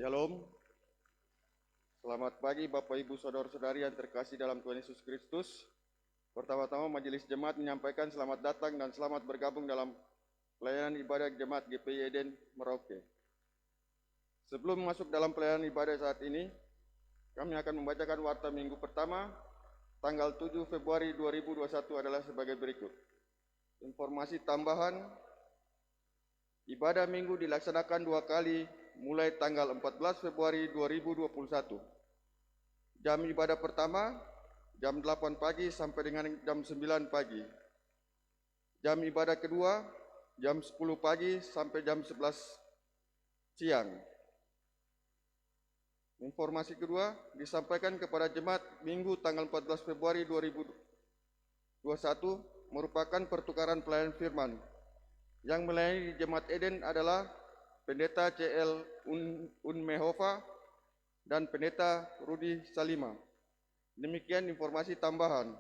Shalom. Selamat pagi Bapak Ibu Saudara-saudari yang terkasih dalam Tuhan Yesus Kristus. Pertama-tama majelis jemaat menyampaikan selamat datang dan selamat bergabung dalam pelayanan ibadah jemaat GPI Eden Merauke. Sebelum masuk dalam pelayanan ibadah saat ini, kami akan membacakan warta minggu pertama tanggal 7 Februari 2021 adalah sebagai berikut. Informasi tambahan, ibadah minggu dilaksanakan 2 kali mulai tanggal 14 Februari 2021. Jam ibadah pertama jam 8 pagi sampai dengan jam 9 pagi. Jam ibadah kedua jam 10 pagi sampai jam 11 siang. Informasi kedua disampaikan kepada jemaat minggu tanggal 14 Februari 2021 merupakan pertukaran pelayanan firman. Yang melayani di jemaat Eden adalah Pendeta CL Unmehova dan Pendeta Rudi Salima. Demikian informasi tambahan.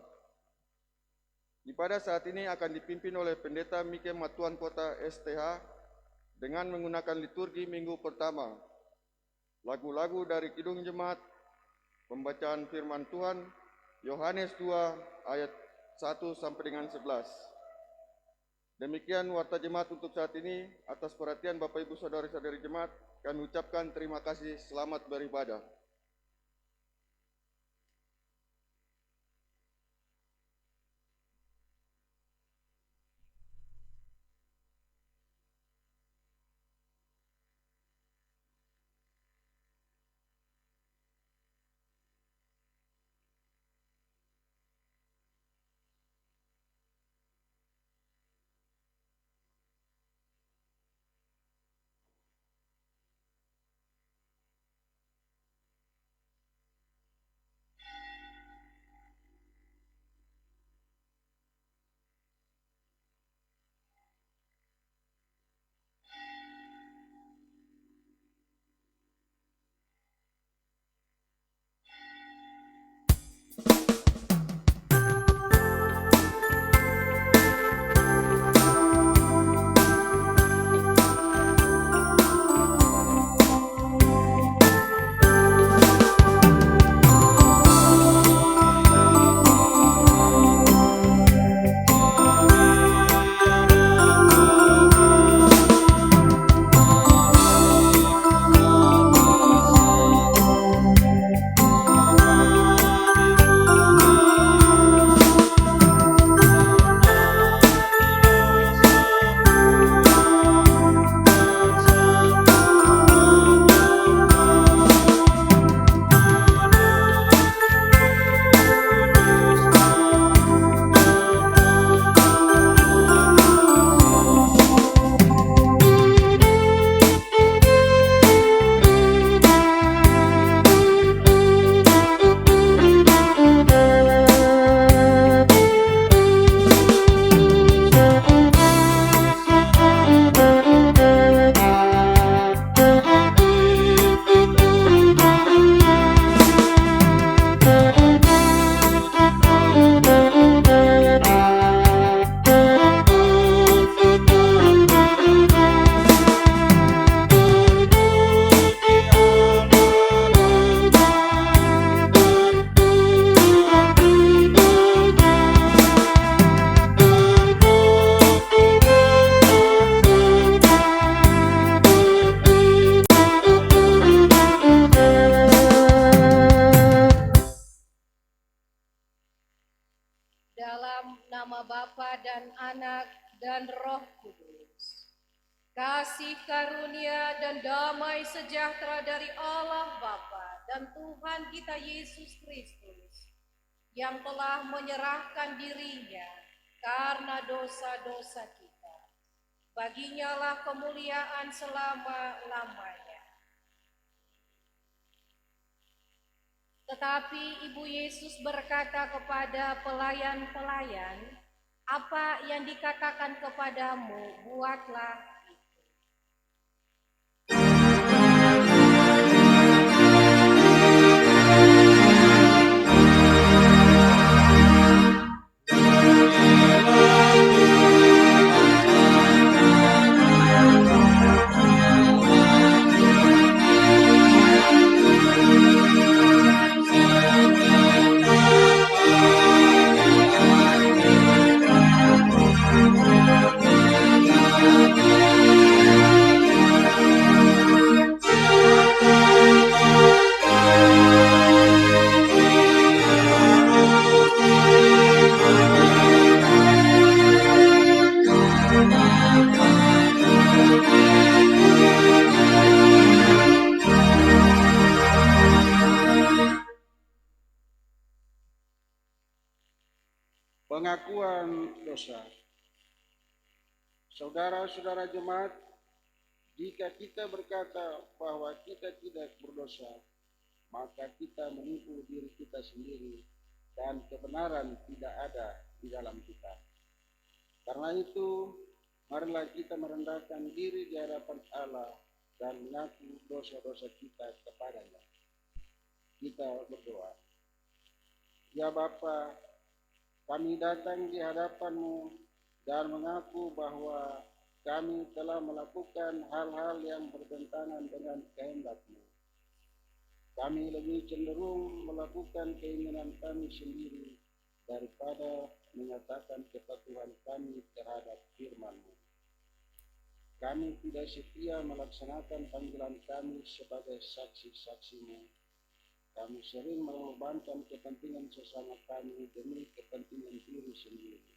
Ibadah saat ini akan dipimpin oleh Pendeta Mike Matuan Kota STH dengan menggunakan liturgi minggu pertama, lagu-lagu dari Kidung Jemaat, pembacaan firman Tuhan, Yohanes 2 ayat 1 sampai dengan 11. Demikian warta jemaat untuk saat ini. Atas perhatian Bapak Ibu Saudara-saudari jemaat, kami ucapkan terima kasih. Selamat beribadah. Kasih karunia dan damai sejahtera dari Allah Bapa dan Tuhan kita Yesus Kristus yang telah menyerahkan dirinya karena dosa-dosa kita. Baginya lah kemuliaan selama-lamanya. Tetapi Ibu Yesus berkata kepada pelayan-pelayan, "Apa yang dikatakan kepadamu, buatlah." Pengakuan dosa. Saudara-saudara jemaat, jika kita berkata bahwa kita tidak berdosa, maka kita menipu diri kita sendiri dan kebenaran tidak ada di dalam kita. Karena itu, marilah kita merendahkan diri di hadapan Allah dan mengaku dosa-dosa kita kepadanya. Kita berdoa. Ya Bapa, kami datang di hadapan-Mu dan mengaku bahwa kami telah melakukan hal-hal yang bertentangan dengan kehendak-Mu. Kami lebih cenderung melakukan keinginan kami sendiri daripada menyatakan kepatuhan kami terhadap firman-Mu. Kami tidak setia melaksanakan panggilan kami sebagai saksi-saksi-Mu. Kami sering mengorbankan kepentingan sesama kami demi kepentingan diri sendiri.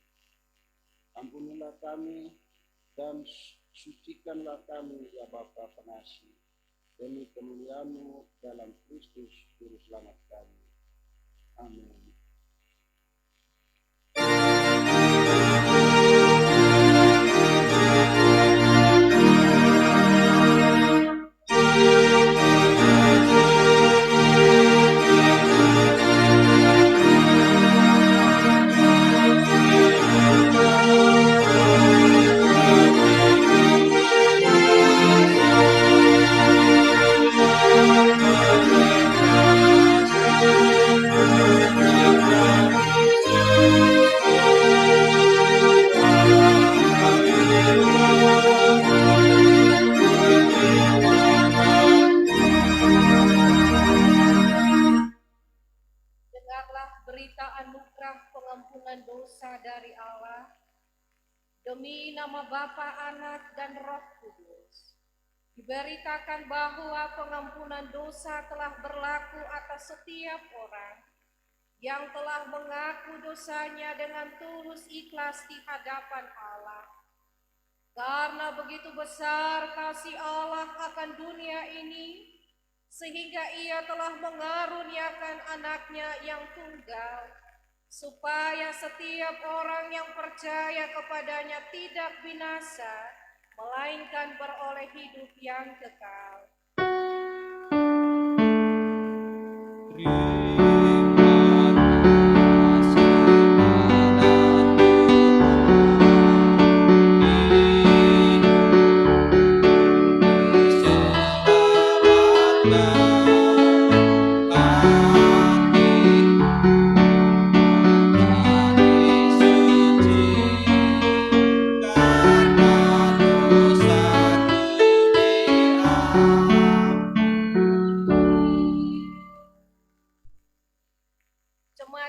Ampunilah kami dan sucikanlah kami, ya Bapa pengasih, demi kemuliaan-Mu dalam Kristus Juru Selamat kami. Amin. dari Allah, demi nama Bapa, Anak, dan Roh Kudus. Diberitakan bahwa pengampunan dosa telah berlaku atas setiap orang yang telah mengaku dosanya dengan tulus ikhlas di hadapan Allah. Karena begitu besar kasih Allah akan dunia ini, sehingga Ia telah mengaruniakan anaknya yang tunggal, supaya setiap orang yang percaya kepadanya tidak binasa, melainkan beroleh hidup yang kekal.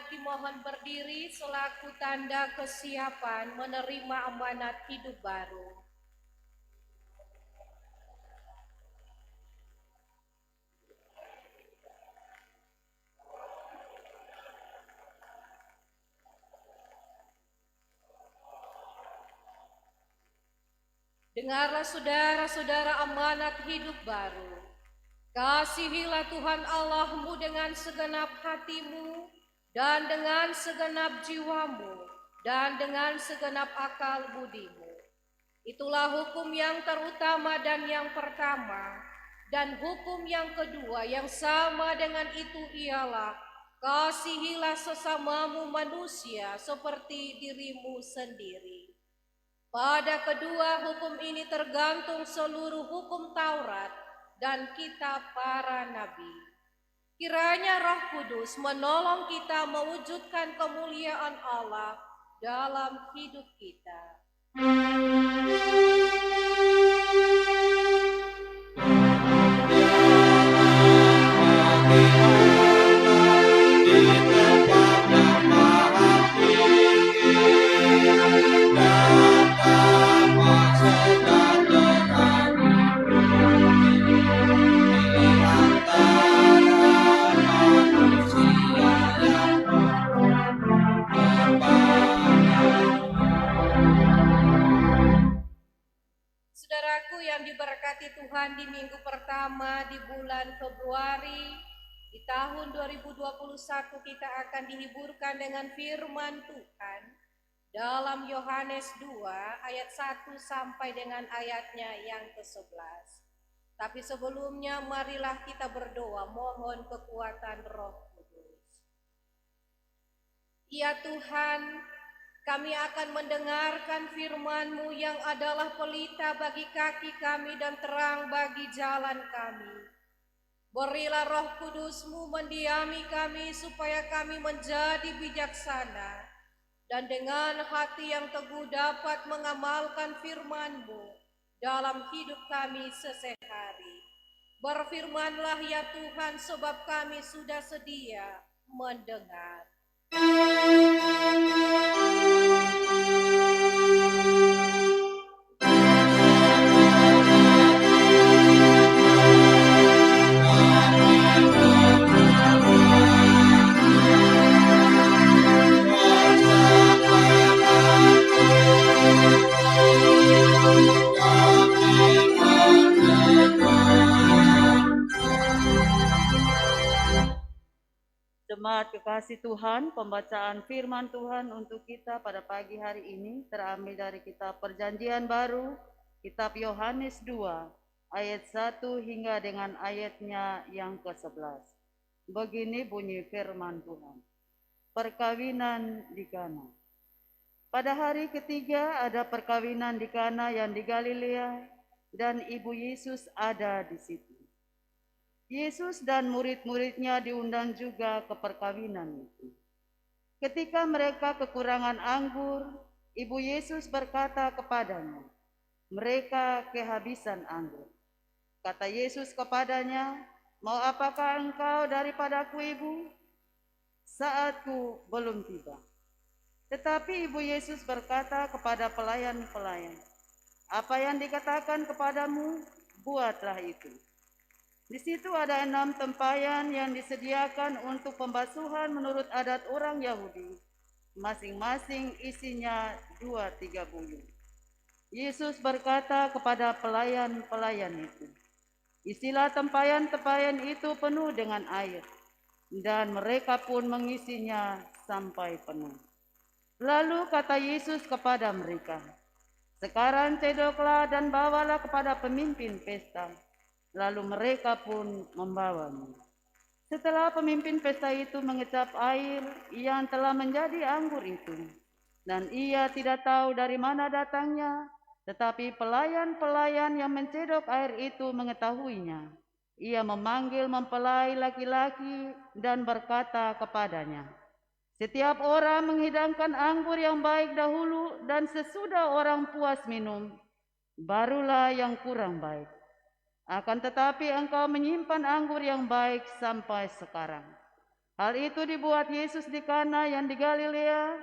Dimohon berdiri selaku tanda kesiapan menerima amanat hidup baru. Dengarlah saudara-saudara amanat hidup baru. Kasihilah Tuhan Allahmu dengan segenap hatimu, dan dengan segenap jiwamu, dan dengan segenap akal budimu. Itulah hukum yang terutama dan yang pertama, dan hukum yang kedua yang sama dengan itu ialah, kasihilah sesamamu manusia seperti dirimu sendiri. Pada kedua hukum ini tergantung seluruh hukum Taurat dan kitab para nabi. Kiranya Roh Kudus menolong kita mewujudkan kemuliaan Allah dalam hidup kita. Diberkati Tuhan, di minggu pertama di bulan Februari di tahun 2021 kita akan dihiburkan dengan firman Tuhan dalam Yohanes 2 ayat 1 sampai dengan ayatnya yang ke-11. Tapi sebelumnya marilah kita berdoa mohon kekuatan Roh Kudus. Ya Tuhan, kami akan mendengarkan firman-Mu yang adalah pelita bagi kaki kami dan terang bagi jalan kami. Berilah Roh Kudus-Mu mendiami kami supaya kami menjadi bijaksana dan dengan hati yang teguh dapat mengamalkan firman-Mu dalam hidup kami sehari-hari. Berfirmanlah ya Tuhan, sebab kami sudah sedia mendengar. Jemaat kekasih Tuhan, pembacaan firman Tuhan untuk kita pada pagi hari ini terambil dari kitab Perjanjian Baru, kitab Yohanes 2, ayat 1 hingga dengan ayatnya yang ke-11. Begini bunyi firman Tuhan. Perkawinan di Kana. Pada hari ketiga ada perkawinan di Kana yang di Galilea, dan ibu Yesus ada di situ. Yesus dan murid-muridnya diundang juga ke perkawinan itu. Ketika mereka kekurangan anggur, ibu Yesus berkata kepadanya, "Mereka kehabisan anggur." Kata Yesus kepadanya, "Mau apakah engkau daripadaku, ibu? Saatku belum tiba." Tetapi ibu Yesus berkata kepada pelayan-pelayan, "Apa yang dikatakan kepadamu, buatlah itu." Di situ ada 6 tempayan yang disediakan untuk pembasuhan menurut adat orang Yahudi. Masing-masing isinya 2-3 buyung. Yesus berkata kepada pelayan-pelayan itu, "Isilah tempayan-tempayan itu penuh dengan air." Dan mereka pun mengisinya sampai penuh. Lalu kata Yesus kepada mereka, "Sekarang cedoklah dan bawalah kepada pemimpin pesta." Lalu mereka pun membawanya. Setelah pemimpin pesta itu mengecap air yang telah menjadi anggur itu, dan ia tidak tahu dari mana datangnya, tetapi pelayan-pelayan yang mencedok air itu mengetahuinya. Ia memanggil mempelai laki-laki dan berkata kepadanya, "Setiap orang menghidangkan anggur yang baik dahulu, dan sesudah orang puas minum, barulah yang kurang baik. Akan tetapi engkau menyimpan anggur yang baik sampai sekarang." Hal itu dibuat Yesus di Kana yang di Galilea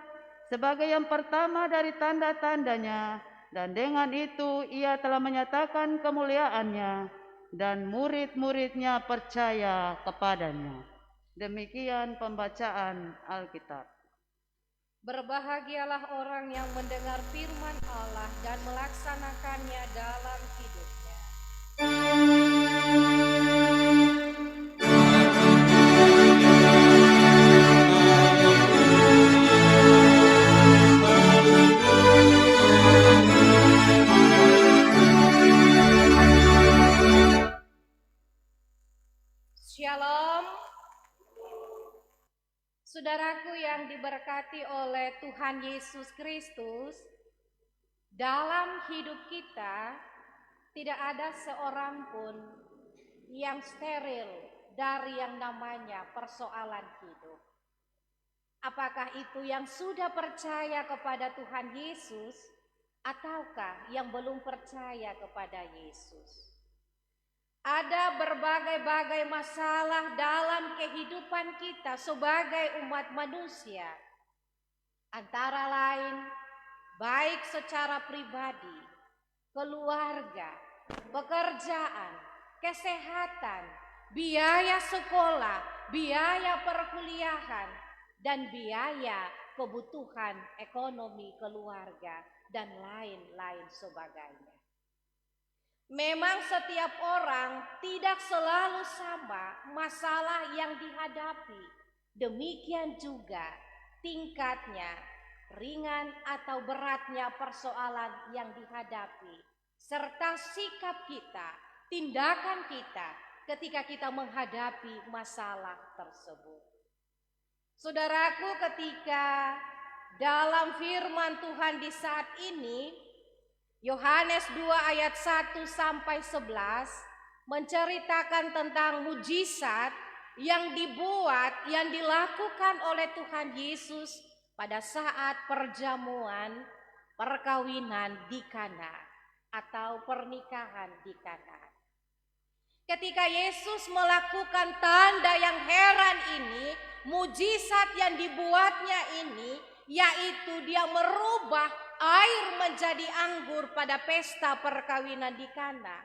sebagai yang pertama dari tanda-tandanya, dan dengan itu ia telah menyatakan kemuliaannya, dan murid-muridnya percaya kepadanya. Demikian pembacaan Alkitab. Berbahagialah orang yang mendengar firman Allah dan melaksanakannya dalam hidupnya. Shalom. Saudaraku yang diberkati oleh Tuhan Yesus Kristus, dalam hidup kita tidak ada seorang pun yang steril dari yang namanya persoalan hidup. Apakah itu yang sudah percaya kepada Tuhan Yesus ataukah yang belum percaya kepada Yesus? Ada berbagai-bagai masalah dalam kehidupan kita sebagai umat manusia. Antara lain, baik secara pribadi, keluarga, pekerjaan, kesehatan, biaya sekolah, biaya perkuliahan, dan biaya kebutuhan ekonomi keluarga, dan lain-lain sebagainya. Memang setiap orang tidak selalu sama masalah yang dihadapi. Demikian juga tingkatnya ringan atau beratnya persoalan yang dihadapi, serta sikap kita, tindakan kita ketika kita menghadapi masalah tersebut. Saudaraku, ketika dalam firman Tuhan di saat ini, Yohanes 2 ayat 1 sampai 11 menceritakan tentang mujizat yang dilakukan oleh Tuhan Yesus pada saat perjamuan perkawinan di Kana atau pernikahan di Kana. Ketika Yesus melakukan tanda yang heran ini, mujizat yang dibuatnya ini, yaitu dia merubah air menjadi anggur pada pesta perkawinan di Kana.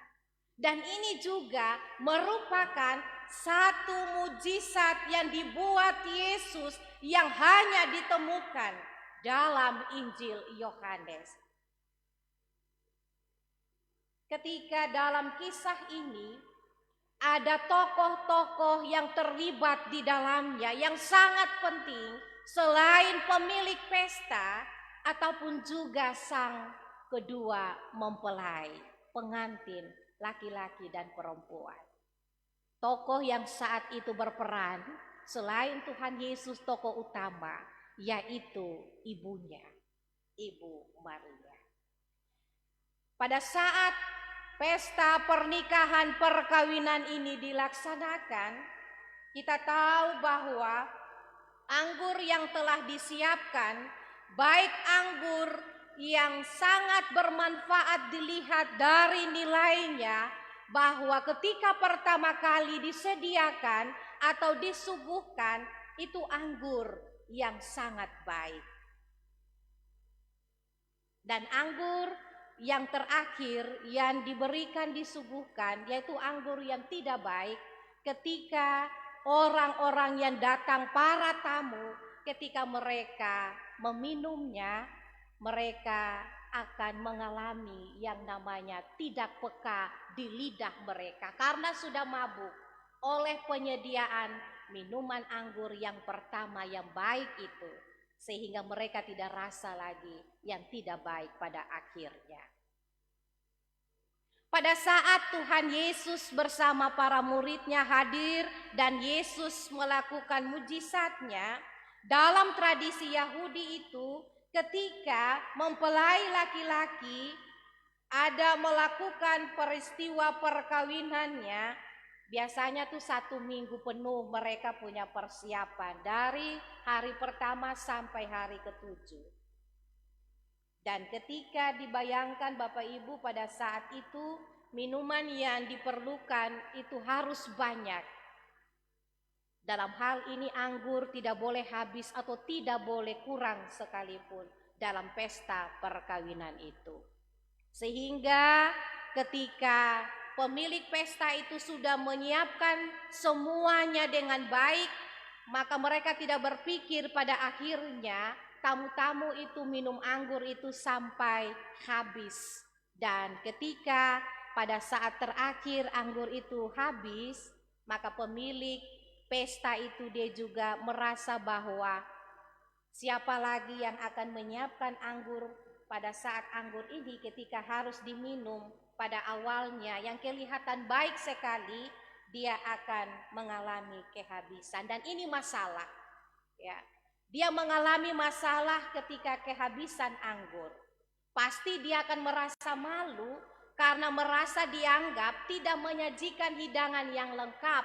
Dan ini juga merupakan satu mujizat yang dibuat Yesus yang hanya ditemukan dalam Injil Yohanes. Ketika dalam kisah ini ada tokoh-tokoh yang terlibat di dalamnya yang sangat penting selain pemilik pesta ataupun juga sang kedua mempelai, pengantin laki-laki dan perempuan. Tokoh yang saat itu berperan selain Tuhan Yesus, tokoh utama yaitu ibunya, Ibu Maria. Pada saat pesta pernikahan perkawinan ini dilaksanakan, kita tahu bahwa anggur yang telah disiapkan, baik anggur yang sangat bermanfaat dilihat dari nilainya, bahwa ketika pertama kali disediakan atau disuguhkan, itu anggur yang sangat baik. Dan anggur yang terakhir yang diberikan disuguhkan, yaitu anggur yang tidak baik, ketika orang-orang yang datang, para tamu, ketika mereka meminumnya, mereka akan mengalami yang namanya tidak peka di lidah mereka karena sudah mabuk oleh penyediaan minuman anggur yang pertama yang baik itu, sehingga mereka tidak rasa lagi yang tidak baik pada akhirnya. Pada saat Tuhan Yesus bersama para muridnya hadir dan Yesus melakukan mujizatnya, dalam tradisi Yahudi itu, ketika mempelai laki-laki ada melakukan peristiwa perkawinannya, biasanya tuh 1 minggu penuh mereka punya persiapan dari hari pertama sampai hari ke-7. Dan ketika dibayangkan Bapak Ibu pada saat itu, minuman yang diperlukan itu harus banyak. Dalam hal ini anggur tidak boleh habis atau tidak boleh kurang sekalipun dalam pesta perkawinan itu. Sehingga ketika pemilik pesta itu sudah menyiapkan semuanya dengan baik, maka mereka tidak berpikir pada akhirnya tamu-tamu itu minum anggur itu sampai habis. Dan ketika pada saat terakhir anggur itu habis, maka pemilik pesta itu dia juga merasa bahwa siapa lagi yang akan menyiapkan anggur pada saat anggur ini ketika harus diminum pada awalnya yang kelihatan baik sekali, dia akan mengalami kehabisan. Dan ini masalah, ya. Dia mengalami masalah ketika kehabisan anggur. Pasti dia akan merasa malu karena merasa dianggap tidak menyajikan hidangan yang lengkap,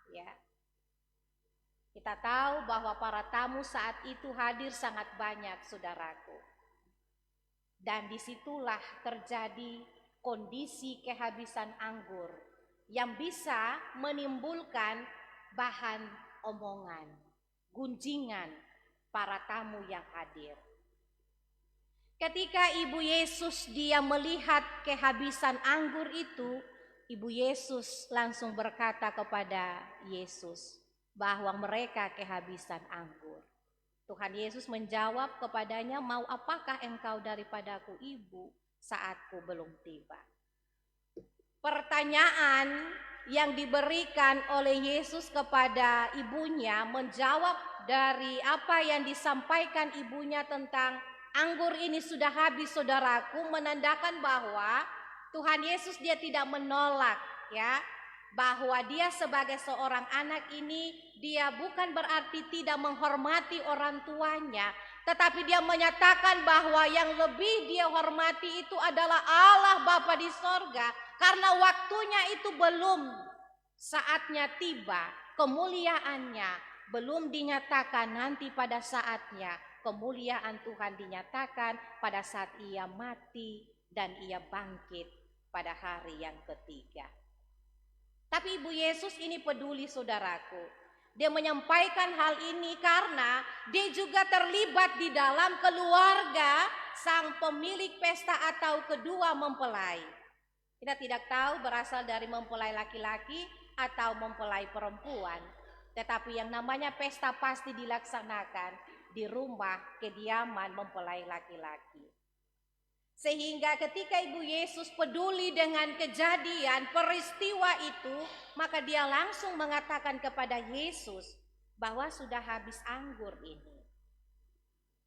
ya. Kita tahu bahwa para tamu saat itu hadir sangat banyak, saudaraku. Dan disitulah terjadi kondisi kehabisan anggur yang bisa menimbulkan bahan omongan, gunjingan para tamu yang hadir. Ketika Ibu Yesus dia melihat kehabisan anggur itu, Ibu Yesus langsung berkata kepada Yesus bahwa mereka kehabisan anggur. Tuhan Yesus menjawab kepadanya, "Mau apakah engkau daripadaku, Ibu, saatku belum tiba?" Pertanyaan yang diberikan oleh Yesus kepada ibunya menjawab dari apa yang disampaikan ibunya tentang anggur ini sudah habis, saudaraku, menandakan bahwa Tuhan Yesus dia tidak menolak, ya, bahwa dia sebagai seorang anak ini dia bukan berarti tidak menghormati orang tuanya, tetapi dia menyatakan bahwa yang lebih dia hormati itu adalah Allah Bapa di sorga, karena waktunya itu belum saatnya tiba, kemuliaannya belum dinyatakan, nanti pada saatnya kemuliaan Tuhan dinyatakan pada saat ia mati dan ia bangkit pada hari yang ketiga. Tapi Ibu Yesus ini peduli, saudaraku. Dia menyampaikan hal ini karena dia juga terlibat di dalam keluarga sang pemilik pesta atau kedua mempelai. Kita tidak tahu berasal dari mempelai laki-laki atau mempelai perempuan. Tetapi yang namanya pesta pasti dilaksanakan di rumah kediaman mempelai laki-laki. Sehingga ketika Ibu Yesus peduli dengan kejadian peristiwa itu, maka dia langsung mengatakan kepada Yesus bahwa sudah habis anggur ini.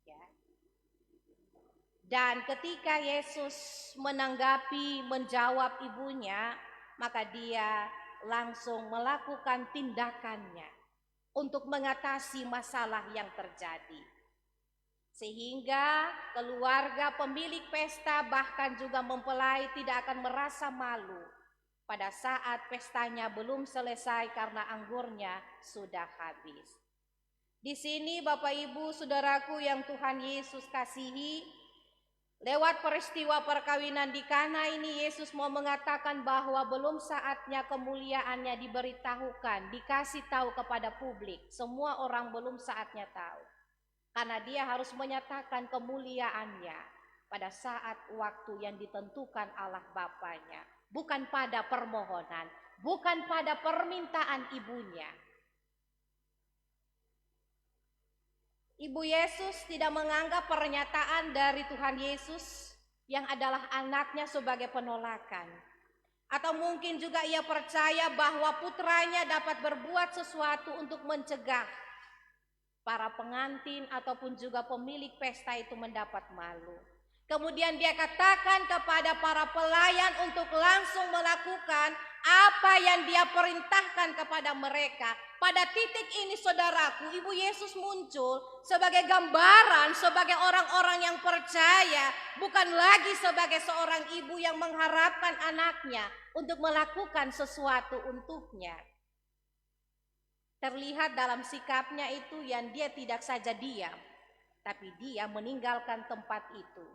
Ya. Dan ketika Yesus menjawab ibunya, maka dia langsung melakukan tindakannya untuk mengatasi masalah yang terjadi. Sehingga keluarga pemilik pesta bahkan juga mempelai tidak akan merasa malu pada saat pestanya belum selesai karena anggurnya sudah habis. Di sini Bapak Ibu Saudaraku yang Tuhan Yesus kasihi, lewat peristiwa perkawinan di Kana ini Yesus mau mengatakan bahwa belum saatnya kemuliaannya diberitahukan, dikasih tahu kepada publik. Semua orang belum saatnya tahu. Karena dia harus menyatakan kemuliaannya pada saat waktu yang ditentukan Allah Bapanya. Bukan pada permohonan, bukan pada permintaan ibunya. Ibu Yesus tidak menganggap pernyataan dari Tuhan Yesus yang adalah anaknya sebagai penolakan. Atau mungkin juga ia percaya bahwa putranya dapat berbuat sesuatu untuk mencegah para pengantin ataupun juga pemilik pesta itu mendapat malu. Kemudian dia katakan kepada para pelayan untuk langsung melakukan apa yang dia perintahkan kepada mereka. Pada titik ini saudaraku, Ibu Yesus muncul sebagai gambaran, sebagai orang-orang yang percaya, bukan lagi sebagai seorang ibu yang mengharapkan anaknya untuk melakukan sesuatu untuknya. Terlihat dalam sikapnya itu yang dia tidak saja diam, tapi dia meninggalkan tempat itu.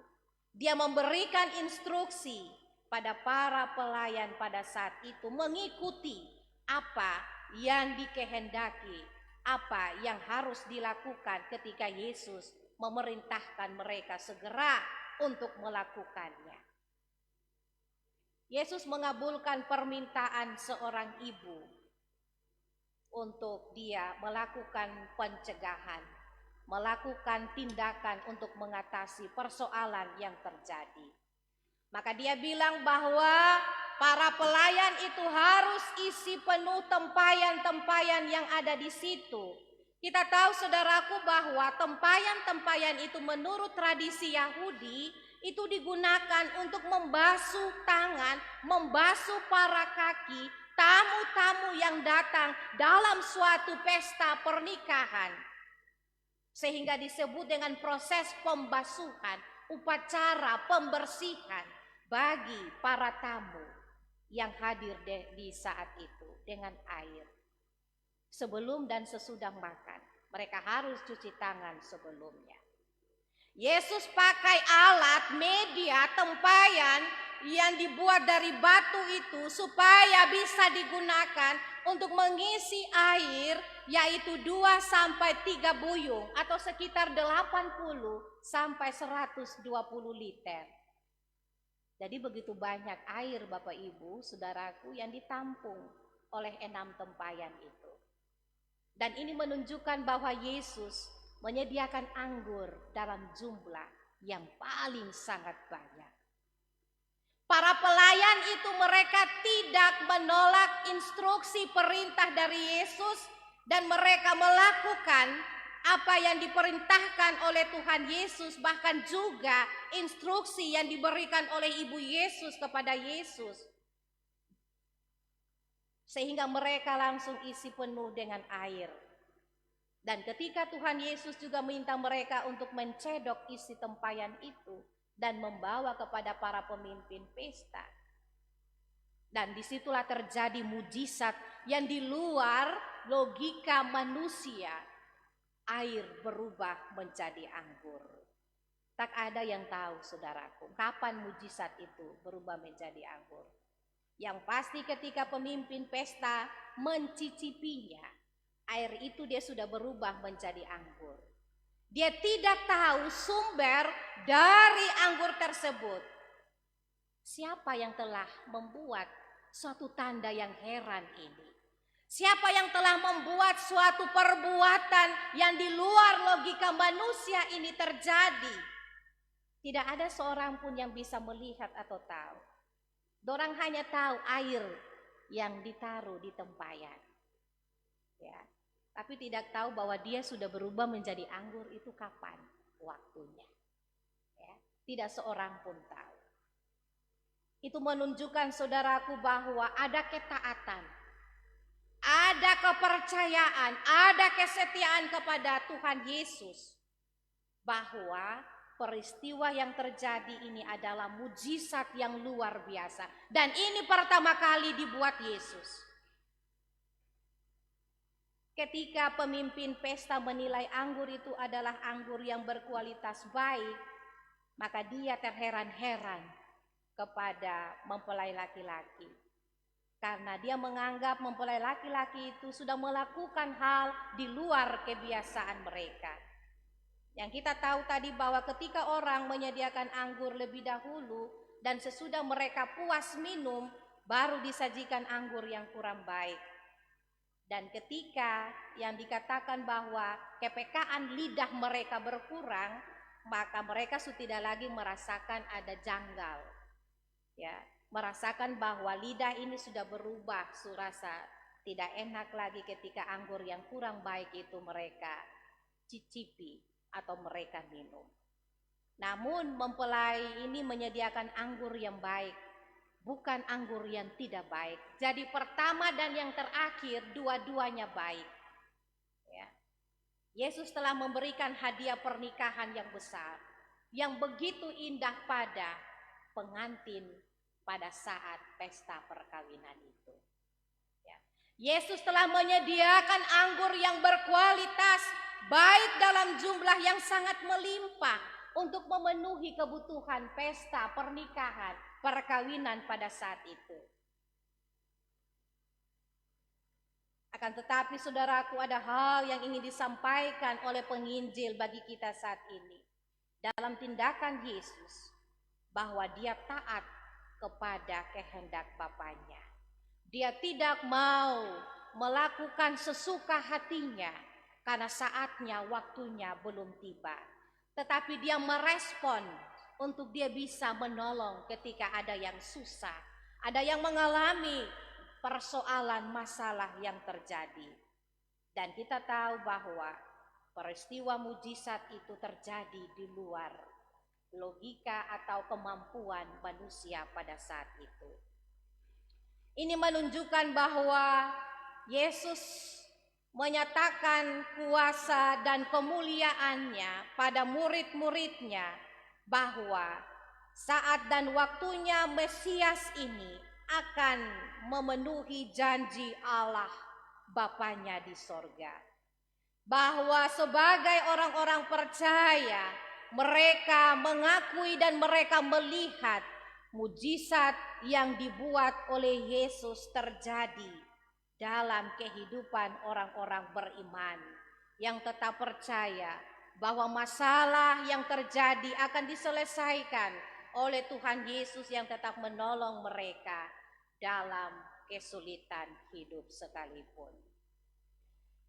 Dia memberikan instruksi pada para pelayan pada saat itu mengikuti apa yang dikehendaki, apa yang harus dilakukan ketika Yesus memerintahkan mereka segera untuk melakukannya. Yesus mengabulkan permintaan seorang ibu untuk dia melakukan pencegahan, melakukan tindakan untuk mengatasi persoalan yang terjadi. Maka dia bilang bahwa para pelayan itu harus isi penuh tempayan-tempayan yang ada di situ. Kita tahu saudaraku bahwa tempayan-tempayan itu menurut tradisi Yahudi itu digunakan untuk membasuh tangan, membasuh para kaki tamu-tamu yang datang dalam suatu pesta pernikahan. Sehingga disebut dengan proses pembasuhan, upacara pembersihan bagi para tamu yang hadir di saat itu dengan air. Sebelum dan sesudah makan, mereka harus cuci tangan sebelumnya. Yesus pakai alat, media, tempayan yang dibuat dari batu itu supaya bisa digunakan untuk mengisi air, yaitu 2-3 buyung atau sekitar 80 sampai 120 liter. Jadi begitu banyak air Bapak Ibu, Saudaraku, yang ditampung oleh 6 tempayan itu. Dan ini menunjukkan bahwa Yesus menyediakan anggur dalam jumlah yang paling sangat banyak. Para pelayan itu mereka tidak menolak instruksi perintah dari Yesus dan mereka melakukan apa yang diperintahkan oleh Tuhan Yesus, bahkan juga instruksi yang diberikan oleh Ibu Yesus kepada Yesus. Sehingga mereka langsung isi penuh dengan air. Dan ketika Tuhan Yesus juga minta mereka untuk mencedok isi tempayan itu dan membawa kepada para pemimpin pesta. Dan disitulah terjadi mujizat yang di luar logika manusia. Air berubah menjadi anggur. Tak ada yang tahu, saudaraku, kapan mujizat itu berubah menjadi anggur. Yang pasti ketika pemimpin pesta mencicipinya, air itu dia sudah berubah menjadi anggur. Dia tidak tahu sumber dari anggur tersebut. Siapa yang telah membuat suatu tanda yang heran ini? Siapa yang telah membuat suatu perbuatan yang di luar logika manusia ini terjadi? Tidak ada seorang pun yang bisa melihat atau tahu. Dorang hanya tahu air yang ditaruh di tempayan. Ya, tapi tidak tahu bahwa dia sudah berubah menjadi anggur itu kapan waktunya. Ya, tidak seorang pun tahu. Itu menunjukkan, saudaraku, bahwa ada ketaatan. Ada kepercayaan, ada kesetiaan kepada Tuhan Yesus. Bahwa peristiwa yang terjadi ini adalah mujizat yang luar biasa. Dan ini pertama kali dibuat Yesus. Ketika pemimpin pesta menilai anggur itu adalah anggur yang berkualitas baik, maka dia terheran-heran kepada mempelai laki-laki. Karena dia menganggap mempelai laki-laki itu sudah melakukan hal di luar kebiasaan mereka. Yang kita tahu tadi bahwa ketika orang menyediakan anggur lebih dahulu dan sesudah mereka puas minum, baru disajikan anggur yang kurang baik. Dan ketika yang dikatakan bahwa kepekaan lidah mereka berkurang, maka mereka sudah tidak lagi merasakan ada janggal. Ya, merasakan bahwa lidah ini sudah berubah, surasa tidak enak lagi ketika anggur yang kurang baik itu mereka cicipi atau mereka minum. Namun mempelai ini menyediakan anggur yang baik, bukan anggur yang tidak baik. Jadi pertama dan yang terakhir dua-duanya baik. Ya. Yesus telah memberikan hadiah pernikahan yang besar, yang begitu indah pada pengantin pada saat pesta perkawinan itu. Ya. Yesus telah menyediakan anggur yang berkualitas, baik dalam jumlah yang sangat melimpah untuk memenuhi kebutuhan pesta pernikahan, perkawinan pada saat itu. Akan tetapi, saudaraku, ada hal yang ingin disampaikan oleh penginjil bagi kita saat ini. Dalam tindakan Yesus, bahwa dia taat kepada kehendak Bapanya. Dia tidak mau melakukan sesuka hatinya karena saatnya, waktunya belum tiba. Tetapi dia merespon untuk dia bisa menolong ketika ada yang susah, ada yang mengalami persoalan masalah yang terjadi. Dan kita tahu bahwa peristiwa mujizat itu terjadi di luar logika atau kemampuan manusia pada saat itu. Ini menunjukkan bahwa Yesus menyatakan kuasa dan kemuliaannya pada murid-muridnya, bahwa saat dan waktunya Mesias ini akan memenuhi janji Allah Bapanya di sorga. Bahwa sebagai orang-orang percaya, mereka mengakui dan mereka melihat mujizat yang dibuat oleh Yesus terjadi dalam kehidupan orang-orang beriman yang tetap percaya bahwa masalah yang terjadi akan diselesaikan oleh Tuhan Yesus yang tetap menolong mereka dalam kesulitan hidup sekalipun.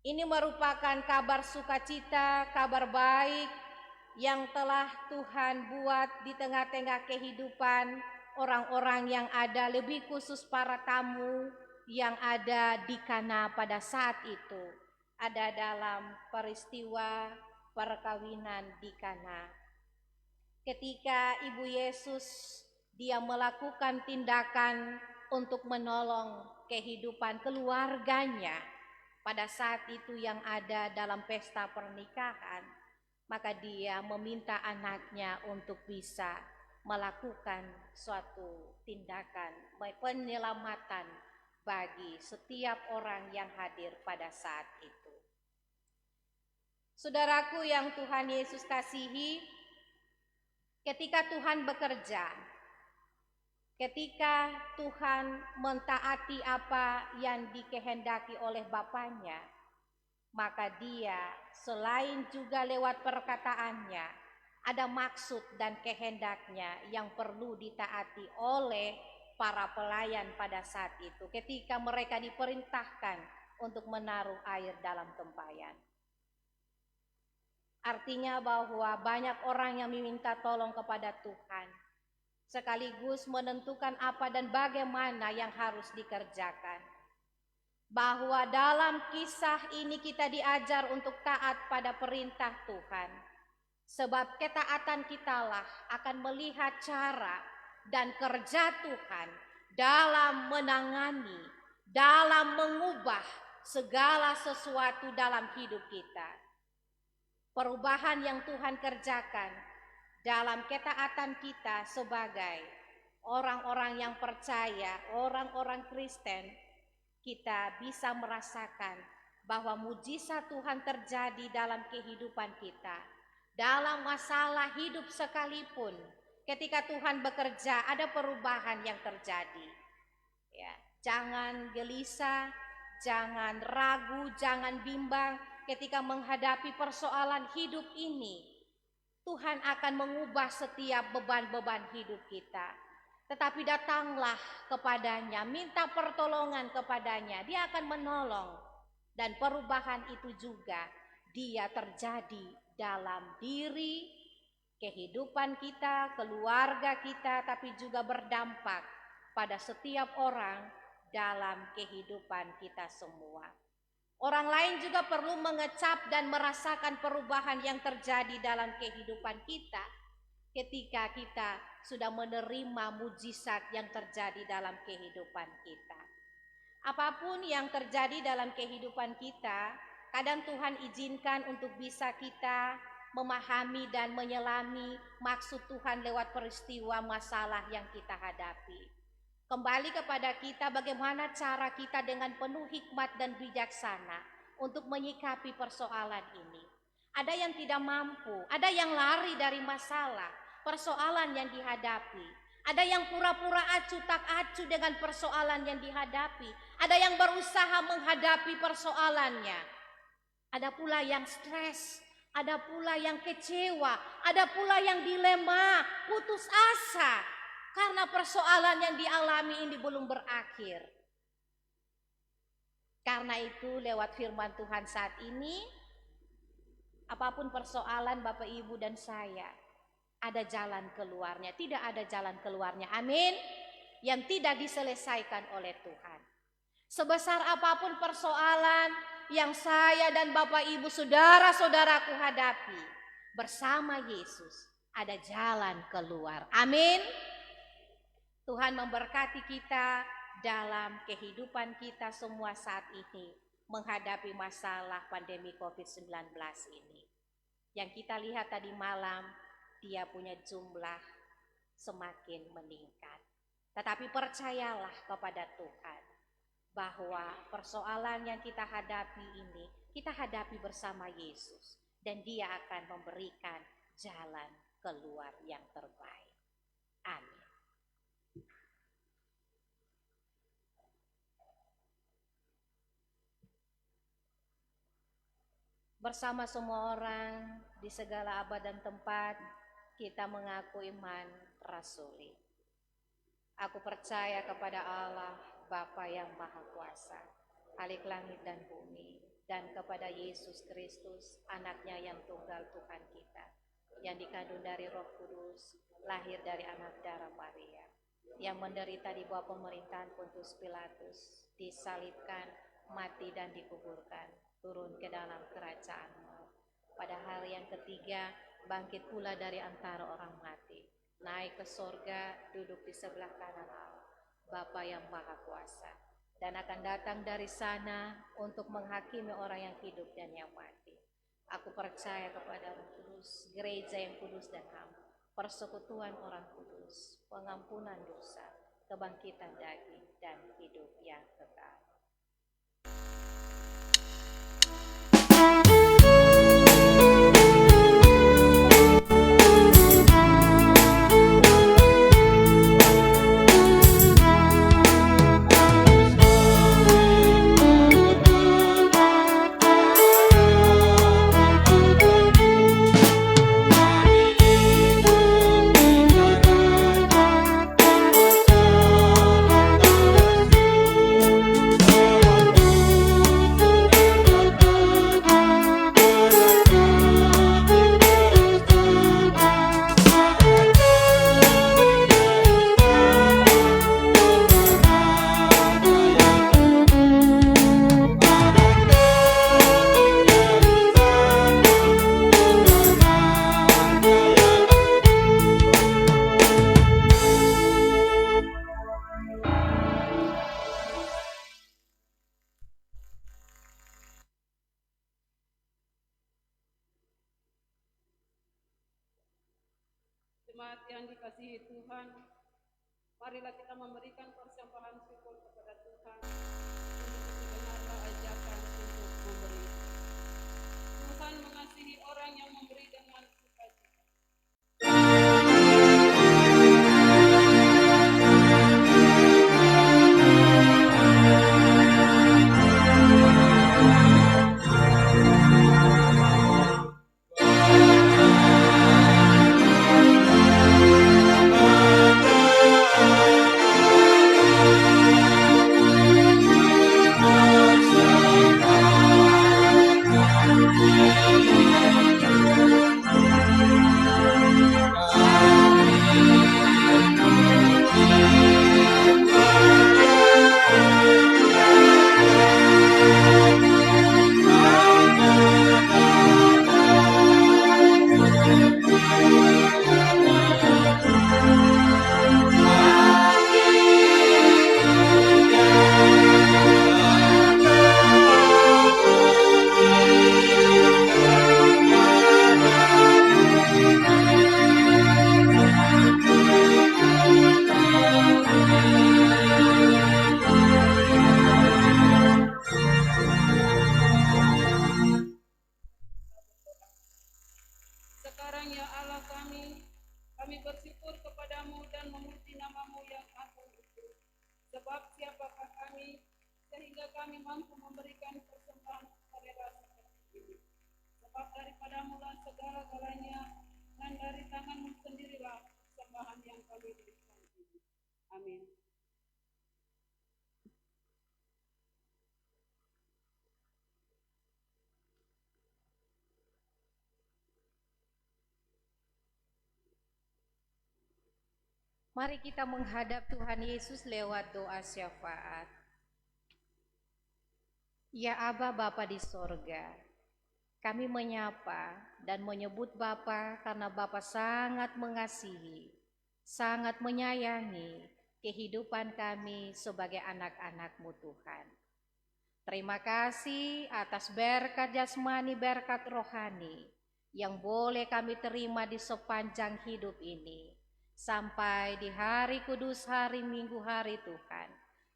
Ini merupakan kabar sukacita, kabar baik yang telah Tuhan buat di tengah-tengah kehidupan orang-orang yang ada, lebih khusus para tamu yang ada di Kana pada saat itu, ada dalam peristiwa perkawinan di Kana. Ketika Ibu Yesus dia melakukan tindakan untuk menolong kehidupan keluarganya pada saat itu yang ada dalam pesta pernikahan, maka dia meminta anaknya untuk bisa melakukan suatu tindakan penyelamatan bagi setiap orang yang hadir pada saat itu. Saudaraku yang Tuhan Yesus kasihi, ketika Tuhan bekerja, ketika Tuhan mentaati apa yang dikehendaki oleh Bapaknya, maka dia selain juga lewat perkataannya, ada maksud dan kehendaknya yang perlu ditaati oleh para pelayan pada saat itu ketika mereka diperintahkan untuk menaruh air dalam tempayan. Artinya bahwa banyak orang yang meminta tolong kepada Tuhan, sekaligus menentukan apa dan bagaimana yang harus dikerjakan. Bahwa dalam kisah ini kita diajar untuk taat pada perintah Tuhan. Sebab ketaatan kitalah akan melihat cara dan kerja Tuhan dalam menangani, dalam mengubah segala sesuatu dalam hidup kita. Perubahan yang Tuhan kerjakan dalam ketaatan kita sebagai orang-orang yang percaya, orang-orang Kristen, kita bisa merasakan bahwa mujizat Tuhan terjadi dalam kehidupan kita. Dalam masalah hidup sekalipun, ketika Tuhan bekerja, ada perubahan yang terjadi. Ya, jangan gelisah, jangan ragu, jangan bimbang ketika menghadapi persoalan hidup ini. Tuhan akan mengubah setiap beban-beban hidup kita. Tetapi datanglah kepadanya, minta pertolongan kepadanya, dia akan menolong. Dan perubahan itu juga dia terjadi dalam diri, kehidupan kita, keluarga kita, tapi juga berdampak pada setiap orang dalam kehidupan kita semua. Orang lain juga perlu mengecap dan merasakan perubahan yang terjadi dalam kehidupan kita ketika kita sudah menerima mujizat yang terjadi dalam kehidupan kita. Apapun yang terjadi dalam kehidupan kita, kadang Tuhan izinkan untuk bisa kita memahami dan menyelami maksud Tuhan lewat peristiwa masalah yang kita hadapi. Kembali kepada kita bagaimana cara kita dengan penuh hikmat dan bijaksana untuk menyikapi persoalan ini. Ada yang tidak mampu, ada yang lari dari masalah, persoalan yang dihadapi. Ada yang pura-pura acuh tak acuh dengan persoalan yang dihadapi. Ada yang berusaha menghadapi persoalannya. Ada pula yang stres, ada pula yang kecewa, ada pula yang dilema, putus asa karena persoalan yang dialami ini belum berakhir. Karena itu lewat firman Tuhan saat ini, apapun persoalan Bapak Ibu dan saya, ada jalan keluarnya, tidak ada jalan keluarnya, amin, yang tidak diselesaikan oleh Tuhan. Sebesar apapun persoalan yang saya dan Bapak Ibu saudara-saudaraku hadapi, bersama Yesus ada jalan keluar, amin. Tuhan memberkati kita dalam kehidupan kita semua saat ini menghadapi masalah pandemi COVID-19 ini. Yang kita lihat tadi malam, dia punya jumlah semakin meningkat. Tetapi percayalah kepada Tuhan bahwa persoalan yang kita hadapi ini, kita hadapi bersama Yesus. Dan dia akan memberikan jalan keluar yang terbaik. Amin. Bersama semua orang di segala abad dan tempat, kita mengaku iman rasuli. Aku percaya kepada Allah, Bapa yang Maha Kuasa, Khalik langit dan bumi, dan kepada Yesus Kristus, anaknya yang tunggal Tuhan kita, yang dikandung dari Roh Kudus, lahir dari anak darah Maria, yang menderita di bawah pemerintahan Pontius Pilatus, disalibkan, mati dan dikuburkan, turun ke dalam kerajaan maut. Pada hari yang ketiga, bangkit pula dari antara orang mati, naik ke sorga, duduk di sebelah kanan Allah, Bapa yang Maha Kuasa, dan akan datang dari sana untuk menghakimi orang yang hidup dan yang mati. Aku percaya kepada Roh Kudus, gereja yang kudus dan ham, persekutuan orang kudus, pengampunan dosa, kebangkitan daging, dan hidup yang kekal. Jemaat yang dikasihi Tuhan, marilah kita memberikan persembahan syukur kepada Tuhan untuk segenapnya ajakan untuk memberi. Tuhan mengasihi orang yang memberi dengan sukacita. Sekarang ya Allah kami bersyukur kepadamu dan memuji namamu yang agung itu. Sebab siapakah kami sehingga kami mampu memberikan persembahan sukarela seperti ini. Sebab daripadamu lah segala-galanya, dan dari tanganmu sendirilah persembahan yang kami berikan ini. Amin. Mari kita menghadap Tuhan Yesus lewat doa syafaat. Ya Aba Bapa di sorga, kami menyapa dan menyebut Bapa karena Bapa sangat mengasihi, sangat menyayangi kehidupan kami sebagai anak-anak-Mu Tuhan. Terima kasih atas berkat jasmani, berkat rohani yang boleh kami terima di sepanjang hidup ini. Sampai di hari kudus, hari Minggu, hari Tuhan,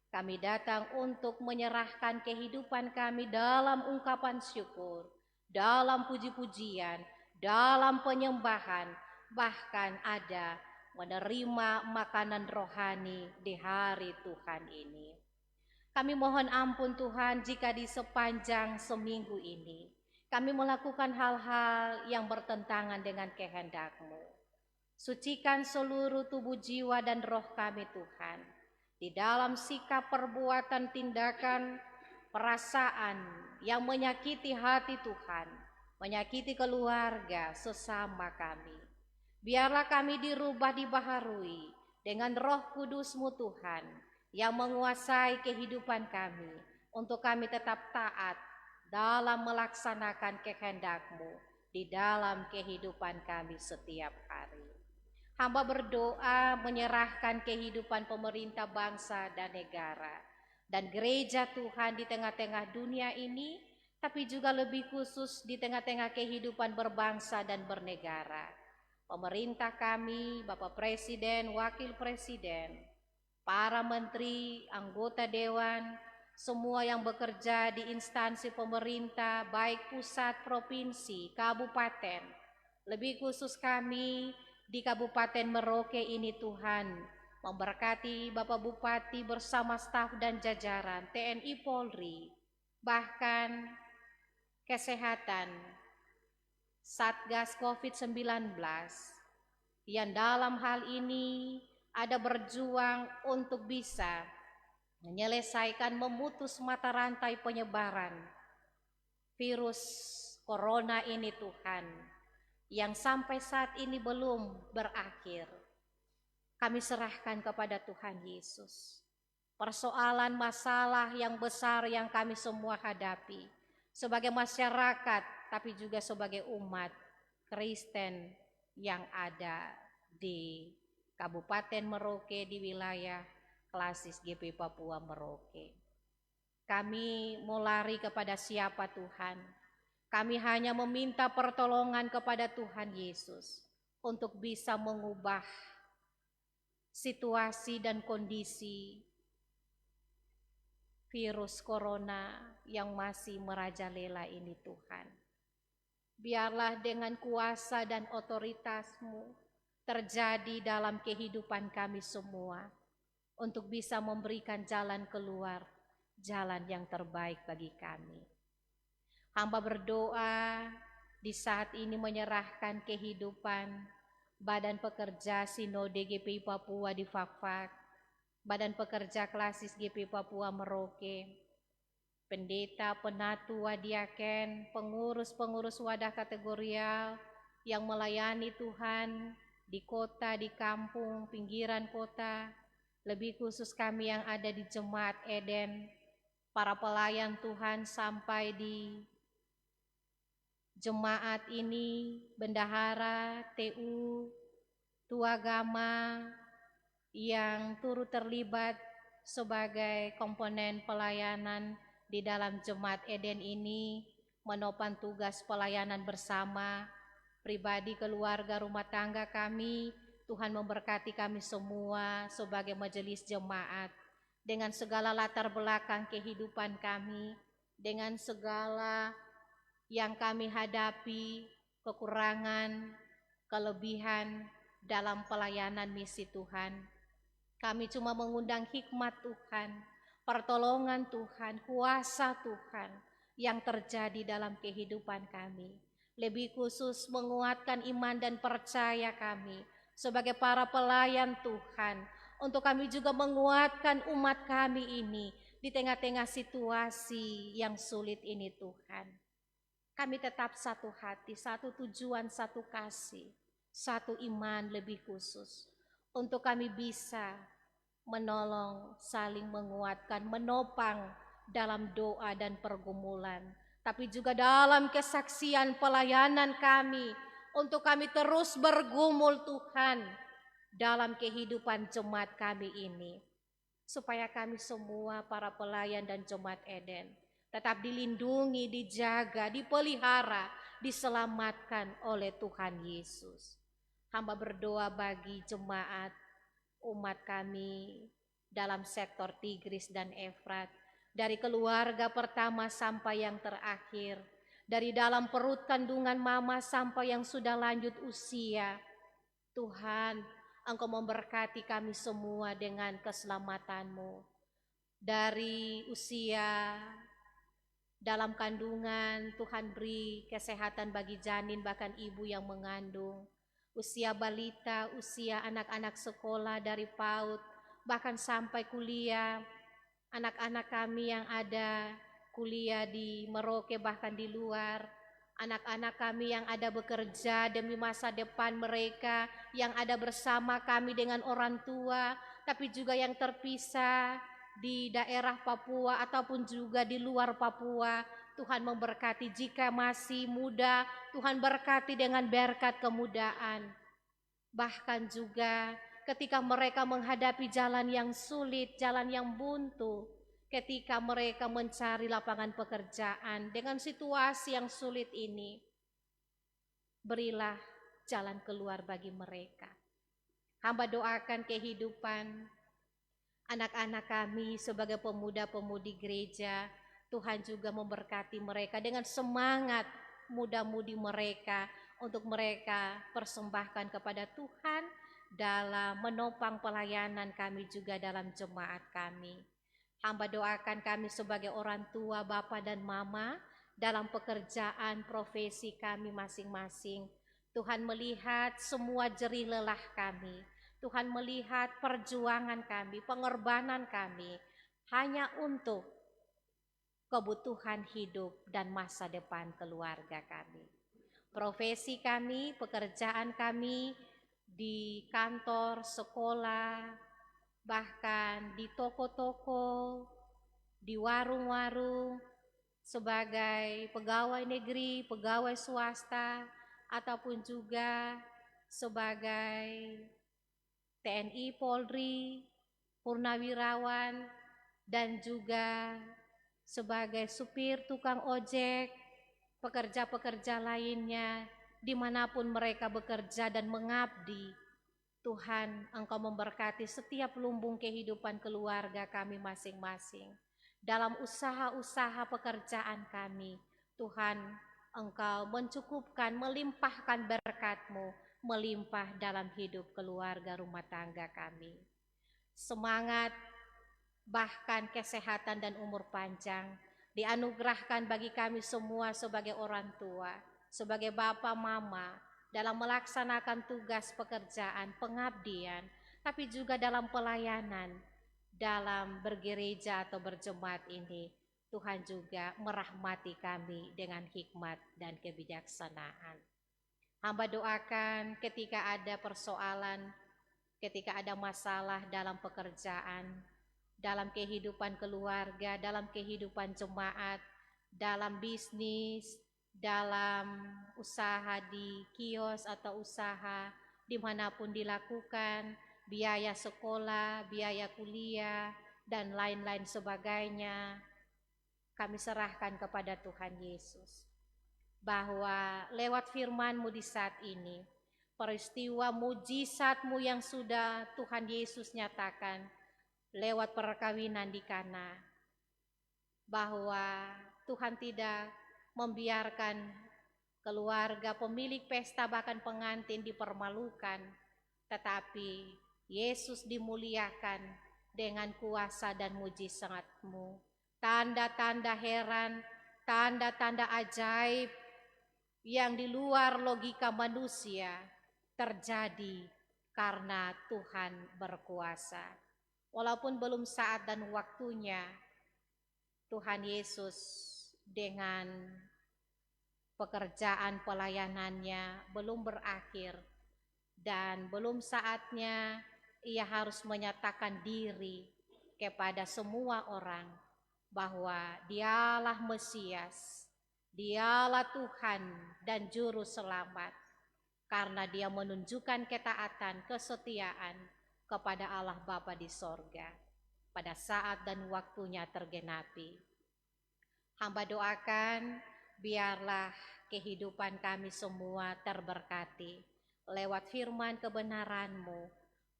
kami datang untuk menyerahkan kehidupan kami dalam ungkapan syukur, dalam puji-pujian, dalam penyembahan, bahkan ada menerima makanan rohani di hari Tuhan ini. Kami mohon ampun Tuhan jika di sepanjang seminggu ini kami melakukan hal-hal yang bertentangan dengan kehendak-Mu. Sucikan seluruh tubuh, jiwa, dan roh kami Tuhan, di dalam sikap, perbuatan, tindakan, perasaan yang menyakiti hati Tuhan, menyakiti keluarga sesama kami. Biarlah kami dirubah, dibaharui dengan Roh Kudus-Mu Tuhan yang menguasai kehidupan kami, untuk kami tetap taat dalam melaksanakan kehendak-Mu di dalam kehidupan kami setiap hari. Hamba berdoa menyerahkan kehidupan pemerintah bangsa dan negara dan gereja Tuhan di tengah-tengah dunia ini, tapi juga lebih khusus di tengah-tengah kehidupan berbangsa dan bernegara. Pemerintah kami, Bapak Presiden, Wakil Presiden, para menteri, anggota dewan, semua yang bekerja di instansi pemerintah, baik pusat, provinsi, kabupaten, lebih khusus kami di Kabupaten Merauke ini Tuhan, memberkati Bapak Bupati bersama staf dan jajaran TNI Polri, bahkan kesehatan, Satgas COVID-19, yang dalam hal ini ada berjuang untuk bisa menyelesaikan, memutus mata rantai penyebaran virus corona ini Tuhan, yang sampai saat ini belum berakhir. Kami serahkan kepada Tuhan Yesus persoalan masalah yang besar yang kami semua hadapi sebagai masyarakat, tapi juga sebagai umat Kristen yang ada di Kabupaten Merauke, di wilayah Klasis GP Papua Merauke. Kami mau lari kepada siapa Tuhan? Kami hanya meminta pertolongan kepada Tuhan Yesus untuk bisa mengubah situasi dan kondisi virus corona yang masih merajalela ini Tuhan. Biarlah dengan kuasa dan otoritas-Mu terjadi dalam kehidupan kami semua untuk bisa memberikan jalan keluar, jalan yang terbaik bagi kami. Hamba berdoa di saat ini menyerahkan kehidupan Badan Pekerja Sinode GPI Papua di Fakfak, Badan Pekerja Klasis GPI Papua Merauke, pendeta, penatua, diaken, pengurus-pengurus wadah kategorial yang melayani Tuhan di kota, di kampung, pinggiran kota, lebih khusus kami yang ada di Jemaat Eden, para pelayan Tuhan sampai di jemaat ini, bendahara, TU, tuagama yang turut terlibat sebagai komponen pelayanan di dalam Jemaat Eden ini, menopang tugas pelayanan bersama, pribadi, keluarga, rumah tangga kami. Tuhan memberkati kami semua sebagai majelis jemaat dengan segala latar belakang kehidupan kami, dengan segala yang kami hadapi, kekurangan, kelebihan dalam pelayanan misi Tuhan. Kami cuma mengundang hikmat Tuhan, pertolongan Tuhan, kuasa Tuhan yang terjadi dalam kehidupan kami. Lebih khusus menguatkan iman dan percaya kami sebagai para pelayan Tuhan, untuk kami juga menguatkan umat kami ini di tengah-tengah situasi yang sulit ini Tuhan. Kami tetap satu hati, satu tujuan, satu kasih, satu iman lebih khusus, untuk kami bisa menolong, saling menguatkan, menopang dalam doa dan pergumulan, tapi juga dalam kesaksian pelayanan kami, untuk kami terus bergumul Tuhan dalam kehidupan jemaat kami ini, supaya kami semua para pelayan dan Jemaat Eden tetap dilindungi, dijaga, dipelihara, diselamatkan oleh Tuhan Yesus. Hamba berdoa bagi jemaat umat kami dalam sektor Tigris dan Efrat, dari keluarga pertama sampai yang terakhir, dari dalam perut kandungan mama sampai yang sudah lanjut usia. Tuhan, Engkau memberkati kami semua dengan keselamatan-Mu. Dari usia dalam kandungan, Tuhan beri kesehatan bagi janin bahkan ibu yang mengandung. Usia balita, usia anak-anak sekolah dari PAUD, bahkan sampai kuliah. Anak-anak kami yang ada kuliah di Merauke bahkan di luar, anak-anak kami yang ada bekerja demi masa depan mereka, yang ada bersama kami dengan orang tua, tapi juga yang terpisah di daerah Papua ataupun juga di luar Papua. Tuhan memberkati jika masih muda, Tuhan berkati dengan berkat kemudaan. Bahkan juga ketika mereka menghadapi jalan yang sulit, jalan yang buntu, ketika mereka mencari lapangan pekerjaan dengan situasi yang sulit ini, berilah jalan keluar bagi mereka. Hamba doakan kehidupan anak-anak kami sebagai pemuda-pemudi gereja. Tuhan juga memberkati mereka dengan semangat muda-mudi mereka untuk mereka persembahkan kepada Tuhan dalam menopang pelayanan kami juga dalam jemaat kami. Hamba doakan kami sebagai orang tua, bapa dan mama dalam pekerjaan profesi kami masing-masing. Tuhan melihat semua jerih lelah kami. Tuhan melihat perjuangan kami, pengorbanan kami hanya untuk kebutuhan hidup dan masa depan keluarga kami. Profesi kami, pekerjaan kami di kantor, sekolah, bahkan di toko-toko, di warung-warung, sebagai pegawai negeri, pegawai swasta, ataupun juga sebagai TNI, Polri, purnawirawan, dan juga sebagai supir, tukang ojek, pekerja-pekerja lainnya, dimanapun mereka bekerja dan mengabdi. Tuhan, Engkau memberkati setiap lumbung kehidupan keluarga kami masing-masing. Dalam usaha-usaha pekerjaan kami, Tuhan, Engkau mencukupkan, melimpahkan berkat-Mu, melimpah dalam hidup keluarga rumah tangga kami. Semangat, bahkan kesehatan dan umur panjang dianugerahkan bagi kami semua sebagai orang tua, sebagai bapa mama, dalam melaksanakan tugas pekerjaan, pengabdian, tapi juga dalam pelayanan, dalam bergereja atau berjemaat ini. Tuhan juga merahmati kami dengan hikmat dan kebijaksanaan. Hamba doakan ketika ada persoalan, ketika ada masalah dalam pekerjaan, dalam kehidupan keluarga, dalam kehidupan jemaat, dalam bisnis, dalam usaha di kios atau usaha dimanapun dilakukan, biaya sekolah, biaya kuliah, dan lain-lain sebagainya, kami serahkan kepada Tuhan Yesus. Bahwa lewat firman-Mu di saat ini, peristiwa mujizat-Mu yang sudah Tuhan Yesus nyatakan, lewat perkawinan di Kana, bahwa Tuhan tidak membiarkan keluarga pemilik pesta bahkan pengantin dipermalukan, tetapi Yesus dimuliakan dengan kuasa dan mujizat-Mu. Tanda-tanda heran, tanda-tanda ajaib yang di luar logika manusia terjadi karena Tuhan berkuasa. Walaupun belum saat dan waktunya, Tuhan Yesus dengan pekerjaan pelayanannya belum berakhir dan belum saatnya Ia harus menyatakan diri kepada semua orang bahwa Dialah Mesias, Dialah Tuhan dan Juru Selamat, karena Dia menunjukkan ketaatan, kesetiaan kepada Allah Bapa di sorga pada saat dan waktunya tergenapi. Hamba doakan biarlah kehidupan kami semua terberkati lewat firman kebenaran-Mu,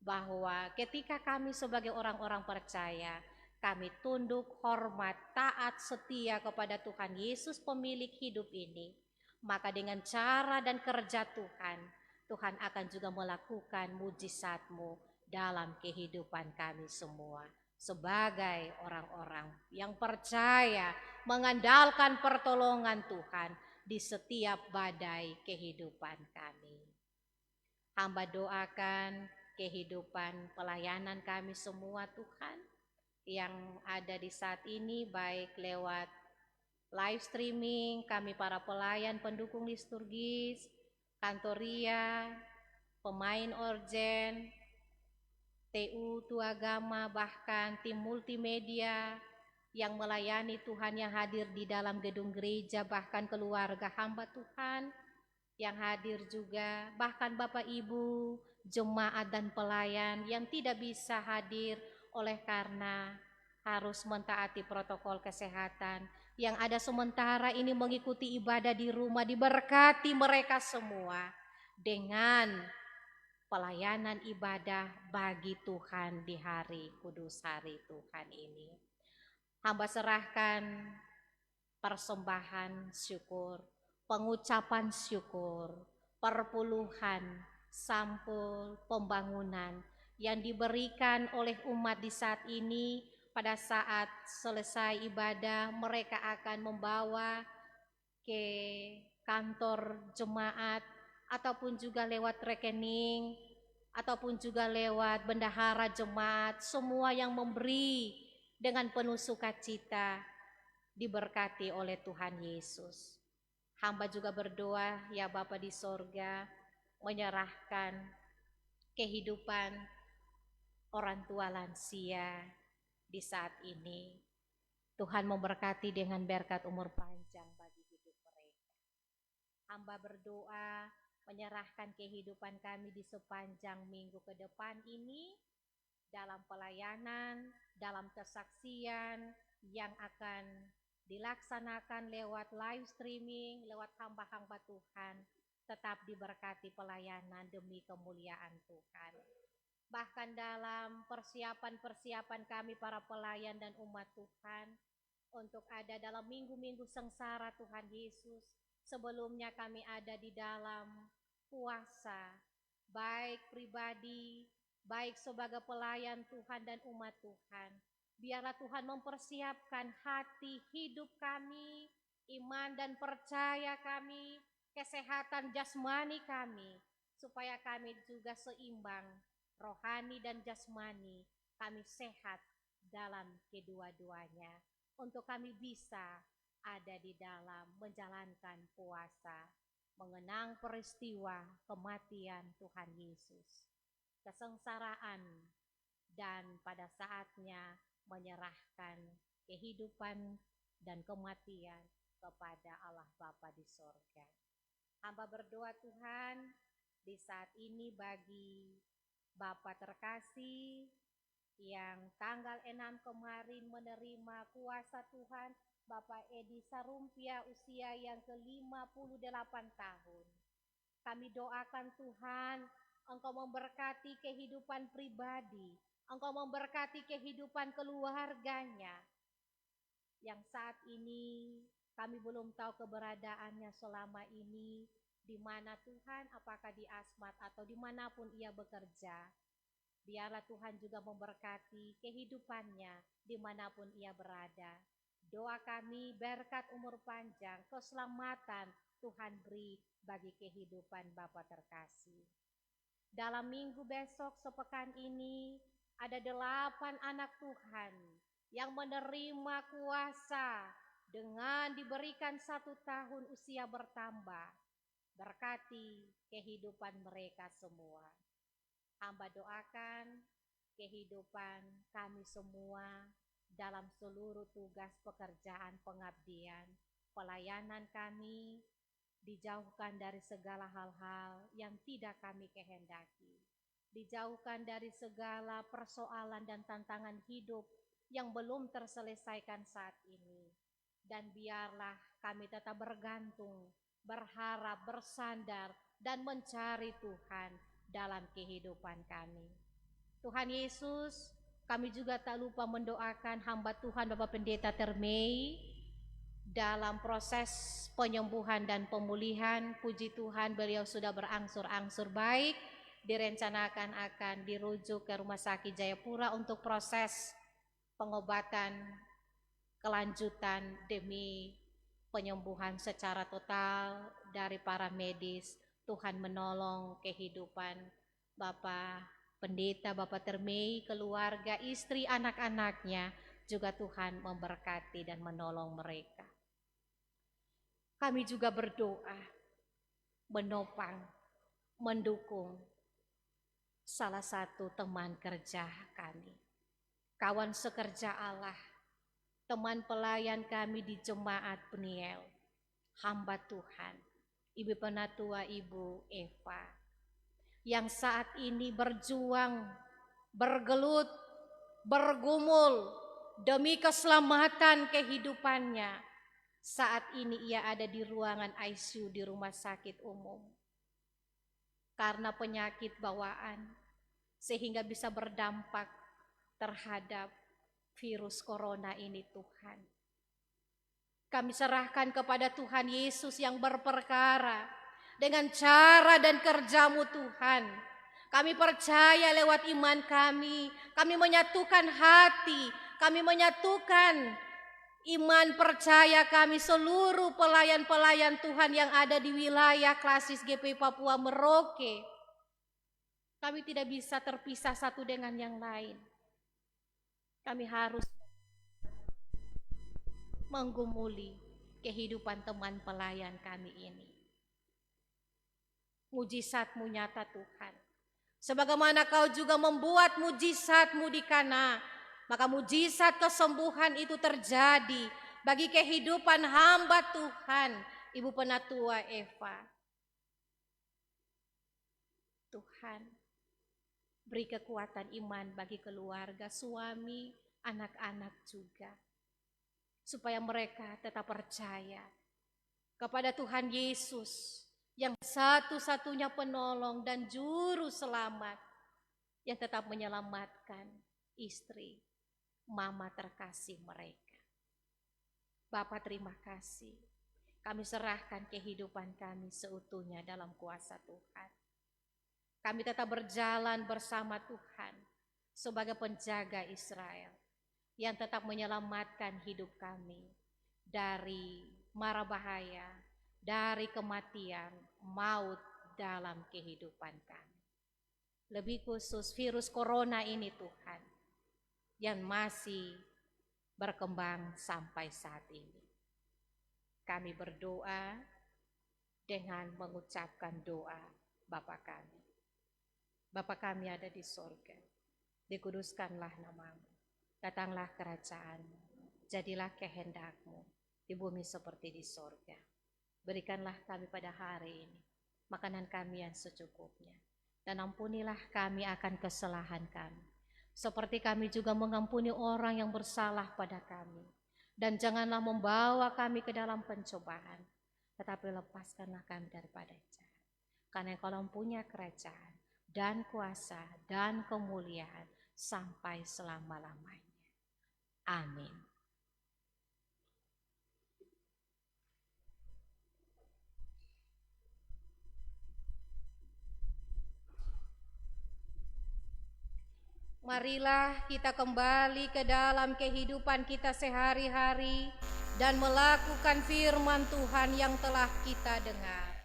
bahwa ketika kami sebagai orang-orang percaya, kami tunduk, hormat, taat, setia kepada Tuhan Yesus pemilik hidup ini, maka dengan cara dan kerja Tuhan, Tuhan akan juga melakukan mujizat-Mu dalam kehidupan kami semua sebagai orang-orang yang percaya mengandalkan pertolongan Tuhan di setiap badai kehidupan kami. Hamba doakan kehidupan pelayanan kami semua Tuhan yang ada di saat ini, baik lewat live streaming, kami para pelayan pendukung liturgis, kantoria, pemain orgen, TU Tuagama, bahkan tim multimedia yang melayani Tuhan yang hadir di dalam gedung gereja, bahkan keluarga hamba Tuhan yang hadir juga, bahkan Bapak Ibu, jemaat dan pelayan yang tidak bisa hadir oleh karena harus mentaati protokol kesehatan, yang ada sementara ini mengikuti ibadah di rumah, diberkati mereka semua dengan pelayanan ibadah bagi Tuhan di hari kudus hari Tuhan ini. Hamba serahkan persembahan syukur, pengucapan syukur, perpuluhan, sampul, pembangunan yang diberikan oleh umat di saat ini. Pada saat selesai ibadah, mereka akan membawa ke kantor jemaat ataupun juga lewat rekening ataupun juga lewat bendahara jemaat, semua yang memberi dengan penuh sukacita diberkati oleh Tuhan Yesus. Hamba juga berdoa ya Bapa di sorga, menyerahkan kehidupan orang tua lansia di saat ini. Tuhan memberkati dengan berkat umur panjang bagi hidup mereka. Hamba berdoa menyerahkan kehidupan kami di sepanjang minggu ke depan ini dalam pelayanan, dalam kesaksian yang akan dilaksanakan lewat live streaming, lewat hamba-hamba Tuhan, tetap diberkati pelayanan demi kemuliaan Tuhan. Bahkan dalam persiapan-persiapan kami para pelayan dan umat Tuhan untuk ada dalam minggu-minggu sengsara Tuhan Yesus, sebelumnya kami ada di dalam puasa, baik pribadi, baik sebagai pelayan Tuhan dan umat Tuhan. Biarlah Tuhan mempersiapkan hati hidup kami, iman dan percaya kami, kesehatan jasmani kami, supaya kami juga seimbang, rohani dan jasmani, kami sehat dalam kedua-duanya, untuk kami bisa ada di dalam menjalankan puasa, mengenang peristiwa kematian Tuhan Yesus, kesengsaraan, dan pada saatnya menyerahkan kehidupan dan kematian kepada Allah Bapa di sorga. Hamba berdoa Tuhan di saat ini bagi Bapak terkasih yang tanggal 6 kemarin menerima kuasa Tuhan, Bapak Edi Sarumpia usia yang ke-58 tahun. Kami doakan Tuhan, Engkau memberkati kehidupan pribadi, Engkau memberkati kehidupan keluarganya, yang saat ini kami belum tahu keberadaannya selama ini, di mana Tuhan, apakah di Asmat atau dimanapun ia bekerja. Biarlah Tuhan juga memberkati kehidupannya dimanapun ia berada. Doa kami berkat umur panjang, keselamatan Tuhan beri bagi kehidupan Bapa terkasih. Dalam minggu besok sepekan ini ada 8 anak Tuhan yang menerima kuasa dengan diberikan 1 tahun usia bertambah. Berkati kehidupan mereka semua. Hamba doakan kehidupan kami semua dalam seluruh tugas pekerjaan pengabdian, pelayanan kami dijauhkan dari segala hal-hal yang tidak kami kehendaki, dijauhkan dari segala persoalan dan tantangan hidup yang belum terselesaikan saat ini, dan biarlah kami tetap bergantung, berharap, bersandar, dan mencari Tuhan dalam kehidupan kami. Tuhan Yesus, kami juga tak lupa mendoakan hamba Tuhan Bapak Pendeta Termei dalam proses penyembuhan dan pemulihan. Puji Tuhan, beliau sudah berangsur-angsur baik, direncanakan akan dirujuk ke Rumah Sakit Jayapura untuk proses pengobatan kelanjutan demi penyembuhan secara total dari para medis. Tuhan menolong kehidupan Bapak Pendeta, Bapak Termei, keluarga, istri, anak-anaknya, juga Tuhan memberkati dan menolong mereka. kami juga berdoa, menopang, mendukung salah satu teman kerja kami, kawan sekerja Allah, teman pelayan kami di Jemaat Peniel, hamba Tuhan, Ibu Penatua Ibu Eva, yang saat ini berjuang, bergelut, bergumul demi keselamatan kehidupannya. Saat ini ia ada di ruangan ICU di rumah sakit umum karena penyakit bawaan, sehingga bisa berdampak terhadap virus corona ini. Tuhan, kami serahkan kepada Tuhan Yesus yang berperkara dengan cara dan kerja-Mu Tuhan. Kami percaya lewat iman kami menyatukan hati, kami menyatukan iman percaya kami, seluruh pelayan-pelayan Tuhan yang ada di wilayah Klasis GPI Papua Merauke. Kami tidak bisa terpisah satu dengan yang lain. Kami harus menggumuli kehidupan teman pelayan kami ini. Mujizat-Mu nyata Tuhan. Sebagaimana Kau juga membuat mujizat-Mu di Kana, maka mujizat kesembuhan itu terjadi bagi kehidupan hamba Tuhan, Ibu Penatua Eva. Tuhan, beri kekuatan iman bagi keluarga, suami, anak-anak juga, supaya mereka tetap percaya kepada Tuhan Yesus yang satu-satunya penolong dan juru selamat, yang tetap menyelamatkan istri, mama terkasih mereka. Bapa, terima kasih. Kami serahkan kehidupan kami seutuhnya dalam kuasa Tuhan. Kami tetap berjalan bersama Tuhan sebagai penjaga Israel yang tetap menyelamatkan hidup kami dari mara bahaya, dari kematian, maut dalam kehidupan kami. Lebih khusus virus corona ini Tuhan, yang masih berkembang sampai saat ini. Kami berdoa dengan mengucapkan doa Bapa kami. Bapa kami ada di sorga, dikuduskanlah nama-Mu, datanglah kerajaan-Mu, jadilah kehendak-Mu di bumi seperti di sorga. Berikanlah kami pada hari ini makanan kami yang secukupnya, dan ampunilah kami akan kesalahan kami, seperti kami juga mengampuni orang yang bersalah pada kami. Dan janganlah membawa kami ke dalam pencobaan, tetapi lepaskanlah kami daripada jahat. Karena Engkau punya kerajaan dan kuasa dan kemuliaan sampai selama-lamanya. Amin. Marilah kita kembali ke dalam kehidupan kita sehari-hari dan melakukan firman Tuhan yang telah kita dengar.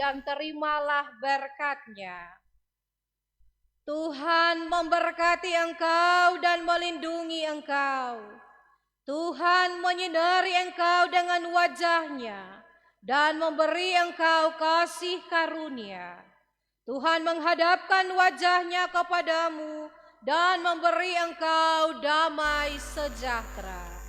Dan terimalah berkat-Nya. Tuhan memberkati engkau dan melindungi engkau. Tuhan menyinari engkau dengan wajah-Nya dan memberi engkau kasih karunia. Tuhan menghadapkan wajah-Nya kepadamu dan memberi engkau damai sejahtera.